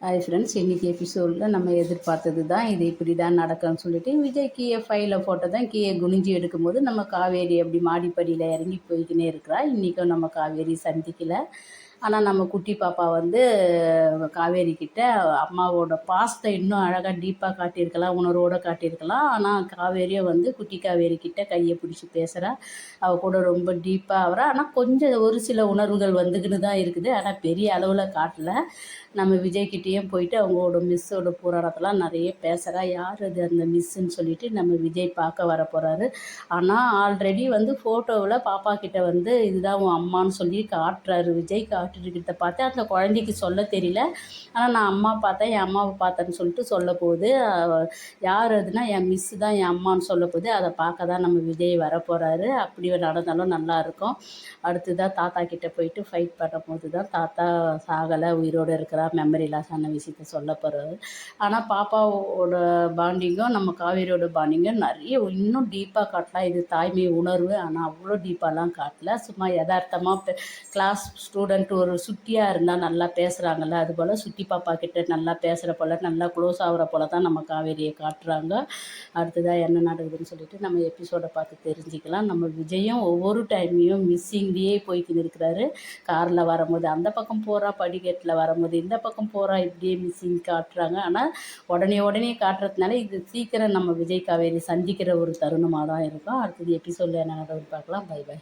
Hi friends, இன்றைக்கி எபிசோடில் நம்ம எதிர்பார்த்தது தான். இது இப்படி தான் நடக்கும்னு சொல்லிட்டு விஜய் கீழே ஃபைலை ஃபோட்டோ தான் கீழே குனிஞ்சு எடுக்கும்போது நம்ம காவேரி அப்படி மாடிப்படியில் இறங்கி போய்க்கினே இருக்கிறா. இன்றைக்கும் நம்ம காவேரி சந்திக்கலை. ஆனால் நம்ம குட்டி பாப்பா வந்து காவேரி கிட்ட அம்மாவோட பாசத்தை இன்னும் அழகாக டீப்பாக காட்டியிருக்கலாம், உணர்வோடு காட்டியிருக்கலாம். ஆனால் காவேரியை வந்து குட்டி காவேரி கிட்ட கையை பிடிச்சி பேசுகிறா. அவள் கூட ரொம்ப டீப்பாக ஆகிறா. ஆனால் கொஞ்சம் ஒரு சில உணர்வுகள் வந்துக்கின்னு தான் இருக்குது. ஆனால் பெரிய அளவில் காட்டலை. நம்ம விஜய்கிட்டேயும் போயிட்டு அவங்களோட மிஸ்ஸோட புராணத்தெல்லாம் நிறைய பேசுகிறா. யார் அது அந்த மிஸ்ஸுன்னு சொல்லிட்டு நம்ம விஜய் பார்க்க வர போகிறாரு. ஆனால் ஆல்ரெடி வந்து ஃபோட்டோவில் பாப்பா கிட்ட வந்து இதுதான் உன் அம்மான்னு சொல்லி காட்டுறாரு விஜய். காட்டுறத பார்த்து அந்த குழந்தைக்கு சொல்ல தெரியல. ஆனால் நான் அம்மா பார்த்தேன், என் அம்மாவை பார்த்தேன்னு சொல்லிட்டு சொல்ல போகுது. யார் அதுனா என் மிஸ்ஸு தான் என் அம்மான்னு சொல்ல போகுது. அதை பார்க்க தான் நம்ம விஜய் வர போகிறாரு. அப்படி நடந்தாலும் நல்லாயிருக்கும். அடுத்ததாக தாத்தா கிட்டே போயிட்டு ஃபைட் பண்ணும்போது தான் தாத்தா சாகலை, உயிரோடு இருக்கிறா, மெமரி லாஸ் ஆன விஷயத்த சொல்ல போகிறாரு. ஆனால் பாப்பாவோட பாண்டிங்கும் நம்ம காவேரியோட பாண்டிங்கும் நிறைய இன்னும் டீப்பாக காட்டலாம். இது தாய்மை உணர்வு. ஆனால் அவ்வளோ டீப்பாலாம் காட்டல. சும்மா யதார்த்தமாக கிளாஸ் ஸ்டூடெண்ட் ஒரு சுட்டியாக இருந்தால் நல்லா பேசுகிறாங்கல்ல, அதுபோல் சுட்டி பாப்பா கிட்ட நல்லா பேசுகிற போல், நல்லா க்ளோஸ் ஆகிற போல் தான் நம்ம காவேரியை காட்டுறாங்க. அடுத்ததாக என்ன நடக்குதுன்னு சொல்லிட்டு நம்ம எபிசோடை பார்த்து தெரிஞ்சுக்கலாம். நம்ம விஜயும் ஒவ்வொரு டைமையும் மிஸ்ஸிங்லேயே போய்க்கின்னு இருக்கிறாரு. காரில் வரும்போது அந்த பக்கம் போகிறா, படிக்கட்டில் வரும்போது இந்த பக்கம் போகிறா, இப்படியே மிஸ்ஸிங் காட்டுறாங்க. ஆனால் உடனே காட்டுறதுனால இது சீக்கிரம் நம்ம விஜய் காவேரி சந்திக்கிற ஒரு தருணமாக தான் இருக்கும். அடுத்தது எபிசோடில் என்ன நடக்குதுன்னு பார்க்கலாம். Bye by.